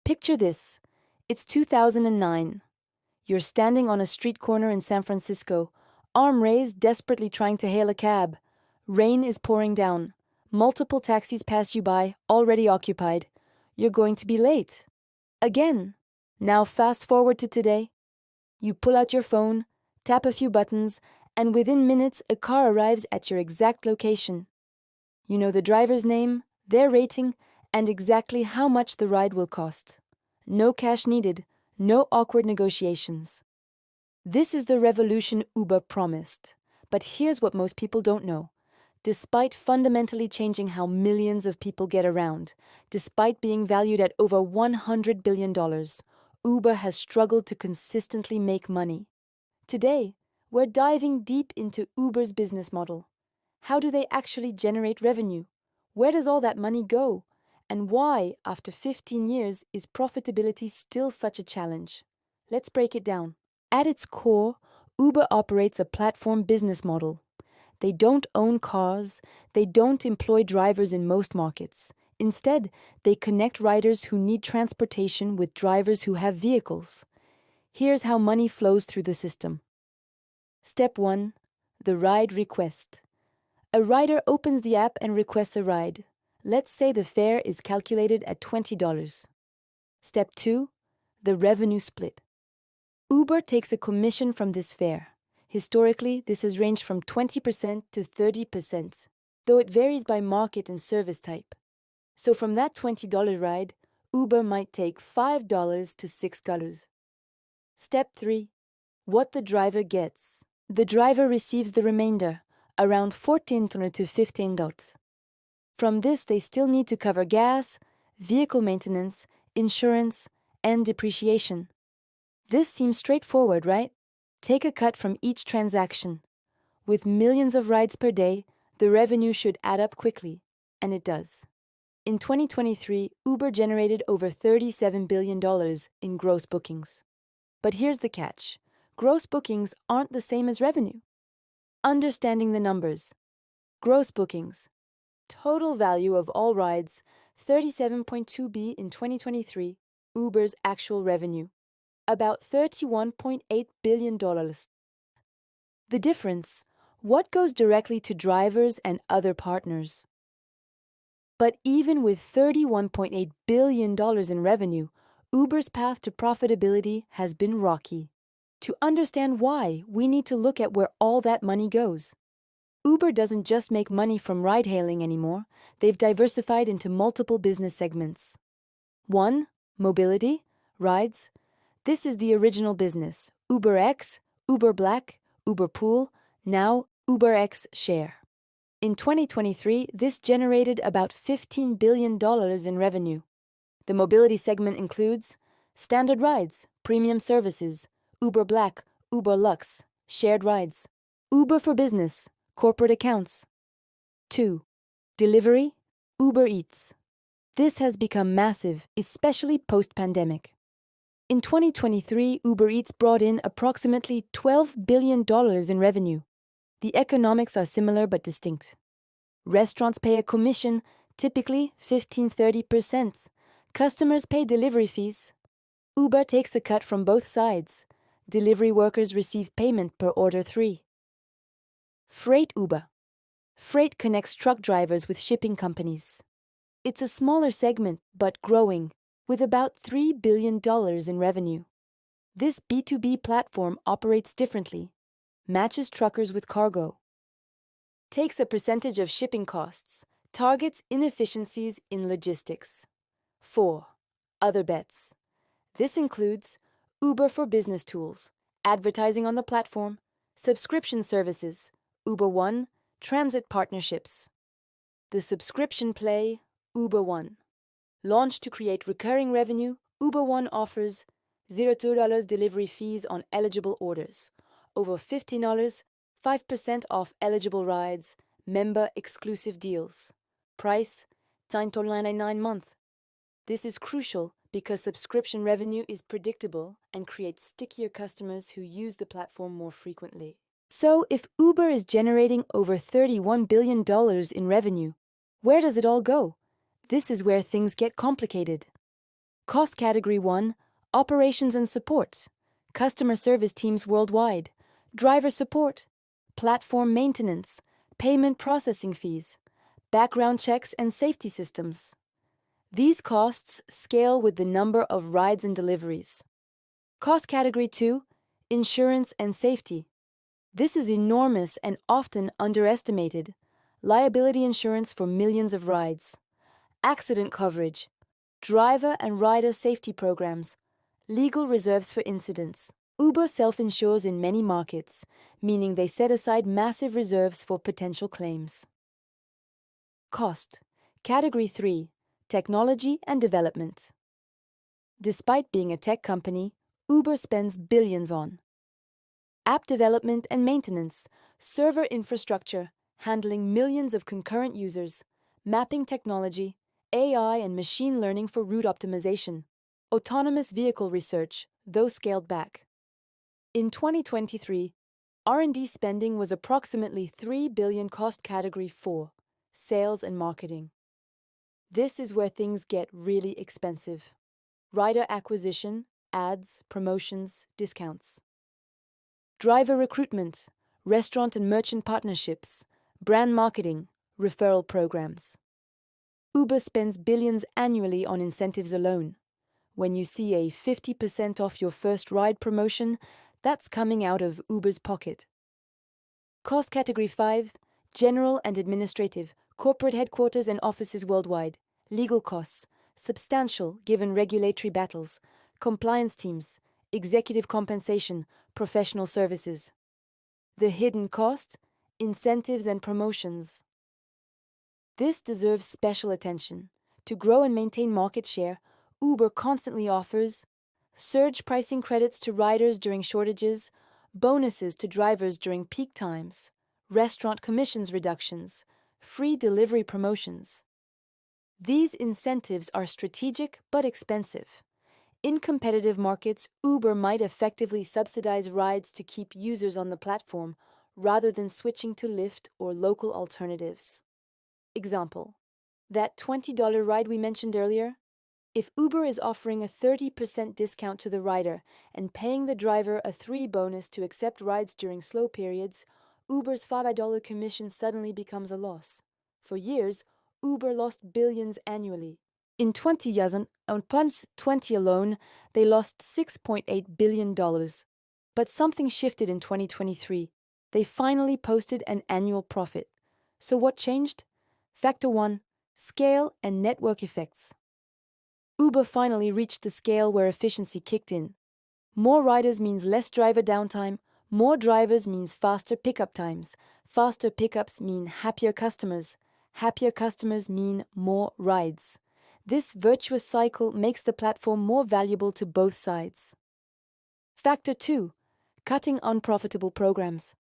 Picture this. It's 2009. You're standing on a street corner in San Francisco, arm raised, desperately trying to hail a cab. Rain is pouring down. Multiple taxis pass you by, already occupied. You're going to be late. Again. Now fast forward to today. You pull out your phone, tap a few buttons, and within minutes a car arrives at your exact location. You know the driver's name, their rating, and exactly how much the ride will cost. No cash needed, no awkward negotiations. This is the revolution Uber promised. But here's what most people don't know. Despite fundamentally changing how millions of people get around, despite being valued at over $100 billion, Uber has struggled to consistently make money. Today, we're diving deep into Uber's business model. How do they actually generate revenue? Where does all that money go? And why, after 15 years, is profitability still such a challenge? Let's break it down. At its core, Uber operates a platform business model. They don't own cars, they don't employ drivers in most markets. Instead, they connect riders who need transportation with drivers who have vehicles. Here's how money flows through the system. Step 1. The ride request. A rider opens the app and requests a ride. Let's say the fare is calculated at $20. Step 2. The revenue split. Uber takes a commission from this fare. Historically, this has ranged from 20% to 30%, though it varies by market and service type. So from that $20 ride, Uber might take $5 to $6. Step 3. What the driver gets. The driver receives the remainder, around $14 to $15. From this, they still need to cover gas, vehicle maintenance, insurance, and depreciation. This seems straightforward, right? Take a cut from each transaction. With millions of rides per day, the revenue should add up quickly, and it does. In 2023, Uber generated over $37 billion in gross bookings. But here's the catch. Gross bookings aren't the same as revenue. Understanding the numbers. Gross bookings. Total value of all rides, 37.2 B in 2023, Uber's actual revenue. About $31.8 billion. The difference, what goes directly to drivers and other partners? But even with $31.8 billion in revenue, Uber's path to profitability has been rocky. To understand why, we need to look at where all that money goes. Uber doesn't just make money from ride-hailing anymore, they've diversified into multiple business segments. 1. Mobility, rides. This is the original business, UberX, Uber Black, Uber Pool, now UberX Share. In 2023, this generated about $15 billion in revenue. The mobility segment includes standard rides, premium services, Uber Black, Uber Lux, shared rides, Uber for Business, corporate accounts. 2. Delivery, Uber Eats. This has become massive, especially post-pandemic. In 2023, Uber Eats brought in approximately $12 billion in revenue. The economics are similar but distinct. Restaurants pay a commission, typically 15–30%. Customers pay delivery fees. Uber takes a cut from both sides. Delivery workers receive payment per order 3. Freight Uber. Freight connects truck drivers with shipping companies. It's a smaller segment, but growing, with about $3 billion in revenue. This B2B platform operates differently, matches truckers with cargo, takes a percentage of shipping costs, targets inefficiencies in logistics. 4. Other bets. This includes Uber for Business tools, advertising on the platform, subscription services, Uber One, transit partnerships. The subscription play, Uber One. Launched to create recurring revenue, Uber One offers $0 delivery fees on eligible orders, over $50, 5% off eligible rides, member-exclusive deals. Price, $9.99 month. This is crucial because subscription revenue is predictable and creates stickier customers who use the platform more frequently. So, if Uber is generating over $31 billion in revenue, where does it all go? This is where things get complicated. Cost Category 1, Operations and Support, Customer Service Teams Worldwide, Driver Support, Platform Maintenance, Payment Processing Fees, Background Checks and Safety Systems. These costs scale with the number of rides and deliveries. Cost Category 2, Insurance and Safety. This is enormous and often underestimated. Liability insurance for millions of rides. Accident coverage. Driver and rider safety programs. Legal reserves for incidents. Uber self-insures in many markets, meaning they set aside massive reserves for potential claims. Cost. Category 3. Technology and Development. Despite being a tech company, Uber spends billions on app development and maintenance, server infrastructure, handling millions of concurrent users, mapping technology, AI and machine learning for route optimization, autonomous vehicle research, though scaled back. In 2023, R&D spending was approximately $3 billion. Cost Category 4, Sales and Marketing. This is where things get really expensive. Rider acquisition, ads, promotions, discounts. Driver recruitment, restaurant and merchant partnerships, brand marketing, referral programs. Uber spends billions annually on incentives alone. When you see a 50% off your first ride promotion, that's coming out of Uber's pocket. Cost Category 5, General and Administrative, corporate headquarters and offices worldwide, legal costs, substantial given regulatory battles, compliance teams, executive compensation, professional services. The hidden cost, incentives and promotions. This deserves special attention. To grow and maintain market share, Uber constantly offers surge pricing credits to riders during shortages, bonuses to drivers during peak times, restaurant commissions reductions, free delivery promotions. These incentives are strategic but expensive. In competitive markets, Uber might effectively subsidize rides to keep users on the platform rather than switching to Lyft or local alternatives. Example: that $20 ride we mentioned earlier? If Uber is offering a 30% discount to the rider and paying the driver a $3 bonus to accept rides during slow periods, Uber's $5 commission suddenly becomes a loss. For years, Uber lost billions annually. In 2020 alone, they lost $6.8 billion. But something shifted in 2023. They finally posted an annual profit. So what changed? Factor 1, scale and network effects. Uber finally reached the scale where efficiency kicked in. More riders means less driver downtime. More drivers means faster pickup times. Faster pickups mean happier customers. Happier customers mean more rides. This virtuous cycle makes the platform more valuable to both sides. Factor 2, cutting unprofitable programs.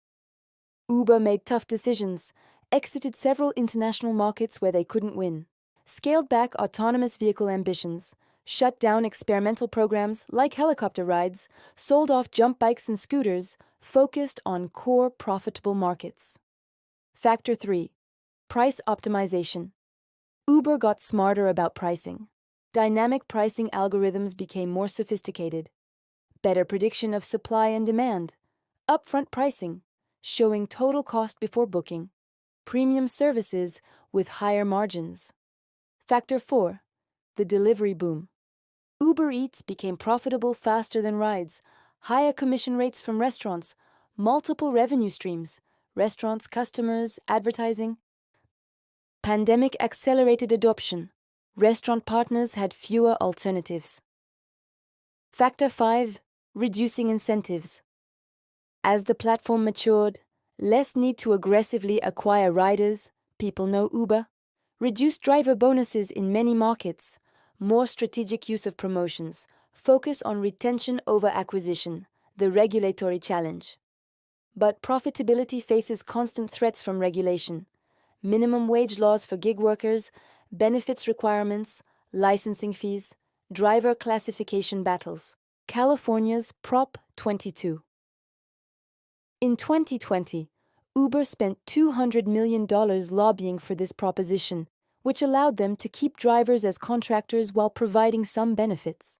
Uber made tough decisions, exited several international markets where they couldn't win, scaled back autonomous vehicle ambitions, shut down experimental programs like helicopter rides, sold off jump bikes and scooters, focused on core profitable markets. Factor 3, price optimization. Uber got smarter about pricing. Dynamic pricing algorithms became more sophisticated. Better prediction of supply and demand. Upfront pricing, showing total cost before booking. Premium services with higher margins. Factor 4, the delivery boom. Uber Eats became profitable faster than rides. Higher commission rates from restaurants, multiple revenue streams, restaurants, customers, advertising. Pandemic accelerated adoption. Restaurant partners had fewer alternatives. Factor 5, reducing incentives. As the platform matured, less need to aggressively acquire riders, people know Uber, reduced driver bonuses in many markets, more strategic use of promotions, focus on retention over acquisition, the regulatory challenge. But profitability faces constant threats from regulation. Minimum wage laws for gig workers, benefits requirements, licensing fees, driver classification battles. California's Prop 22. In 2020, Uber spent $200 million lobbying for this proposition, which allowed them to keep drivers as contractors while providing some benefits.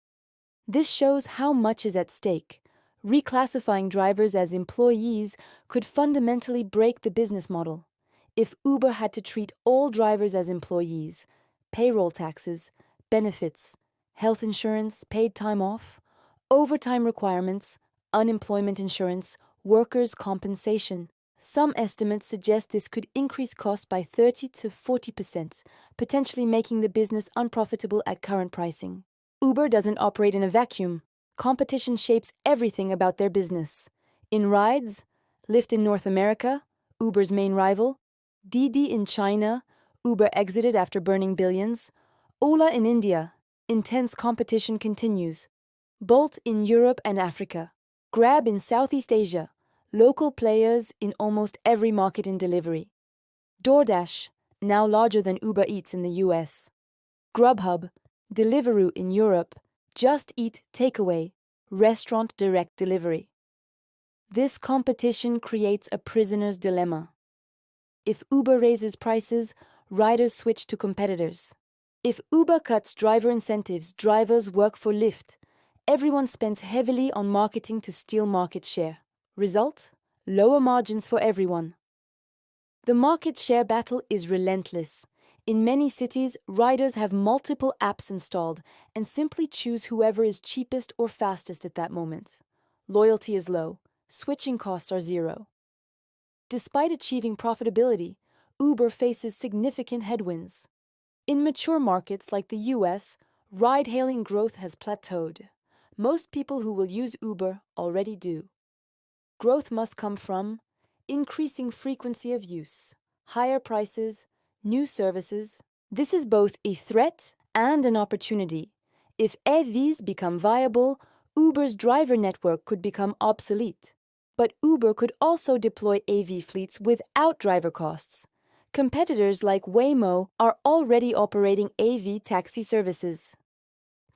This shows how much is at stake. Reclassifying drivers as employees could fundamentally break the business model. If Uber had to treat all drivers as employees, payroll taxes, benefits, health insurance, paid time off, overtime requirements, unemployment insurance, workers' compensation, some estimates suggest this could increase costs by 30 to 40%, potentially making the business unprofitable at current pricing. Uber doesn't operate in a vacuum. Competition shapes everything about their business. In rides, Lyft in North America, Uber's main rival, Didi in China, Uber exited after burning billions, Ola in India, intense competition continues, Bolt in Europe and Africa, Grab in Southeast Asia, local players in almost every market in delivery. DoorDash, now larger than Uber Eats in the US. Grubhub, Deliveroo in Europe, Just Eat Takeaway, restaurant direct delivery. This competition creates a prisoner's dilemma. If Uber raises prices, riders switch to competitors. If Uber cuts driver incentives, drivers work for Lyft. Everyone spends heavily on marketing to steal market share. Result? Lower margins for everyone. The market share battle is relentless. In many cities, riders have multiple apps installed and simply choose whoever is cheapest or fastest at that moment. Loyalty is low. Switching costs are zero. Despite achieving profitability, Uber faces significant headwinds. In mature markets like the US, ride-hailing growth has plateaued. Most people who will use Uber already do. Growth must come from increasing frequency of use, higher prices, new services. This is both a threat and an opportunity. If EVs become viable, Uber's driver network could become obsolete. But Uber could also deploy AV fleets without driver costs. Competitors like Waymo are already operating AV taxi services.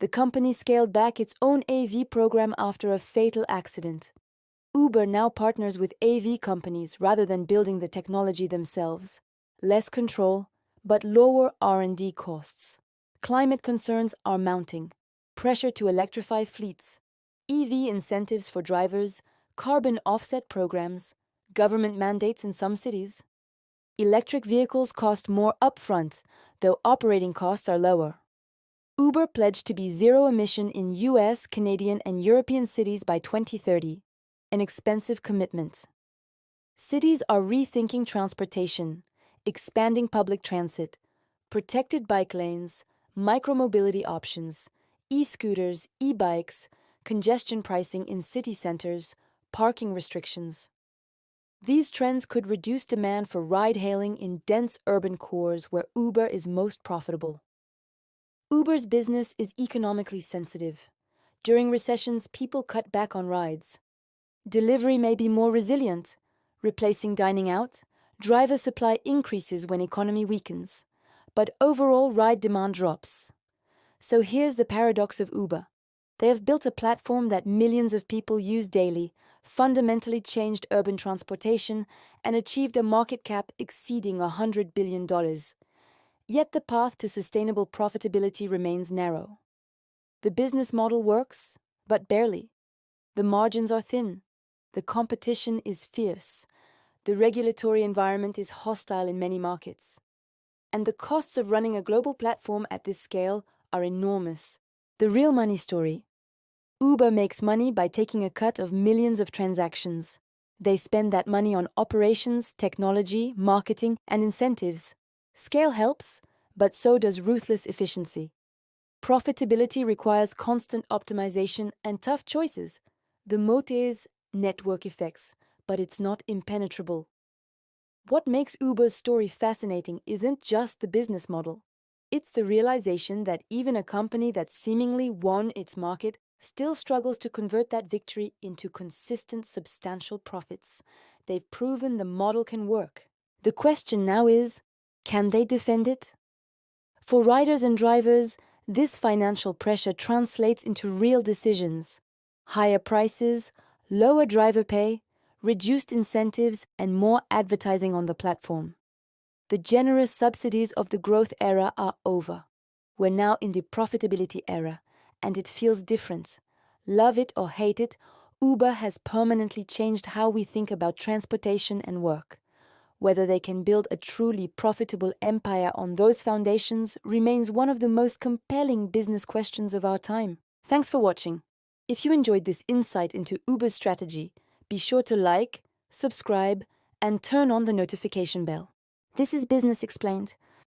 The company scaled back its own AV program after a fatal accident. Uber now partners with AV companies rather than building the technology themselves. Less control, but lower R&D costs. Climate concerns are mounting. Pressure to electrify fleets. EV incentives for drivers, carbon offset programs, government mandates in some cities. Electric vehicles cost more upfront, though operating costs are lower. Uber pledged to be zero emission in US, Canadian, and European cities by 2030. An expensive commitment. Cities are rethinking transportation, expanding public transit, protected bike lanes, micromobility options, e-scooters, e-bikes, congestion pricing in city centers, parking restrictions. These trends could reduce demand for ride-hailing in dense urban cores where Uber is most profitable. Uber's business is economically sensitive. During recessions, people cut back on rides. Delivery may be more resilient, replacing dining out. Driver supply increases when economy weakens, but overall ride demand drops. So here's the paradox of Uber. They have built a platform that millions of people use daily, fundamentally changed urban transportation, and achieved a market cap exceeding $100 billion. Yet the path to sustainable profitability remains narrow. The business model works, but barely. The margins are thin. The competition is fierce. The regulatory environment is hostile in many markets. And the costs of running a global platform at this scale are enormous. The real money story. Uber makes money by taking a cut of millions of transactions. They spend that money on operations, technology, marketing, and incentives. Scale helps, but so does ruthless efficiency. Profitability requires constant optimization and tough choices. The moat is network effects, but it's not impenetrable. What makes Uber's story fascinating isn't just the business model. It's the realization that even a company that seemingly won its market still struggles to convert that victory into consistent, substantial profits. They've proven the model can work. The question now is, can they defend it? For riders and drivers, this financial pressure translates into real decisions. Higher prices, lower driver pay, reduced incentives, and more advertising on the platform. The generous subsidies of the growth era are over. We're now in the profitability era, and it feels different. Love it or hate it, Uber has permanently changed how we think about transportation and work. Whether they can build a truly profitable empire on those foundations remains one of the most compelling business questions of our time. Thanks for watching. If you enjoyed this insight into Uber's strategy, be sure to like, subscribe, and turn on the notification bell. This is Business Explained,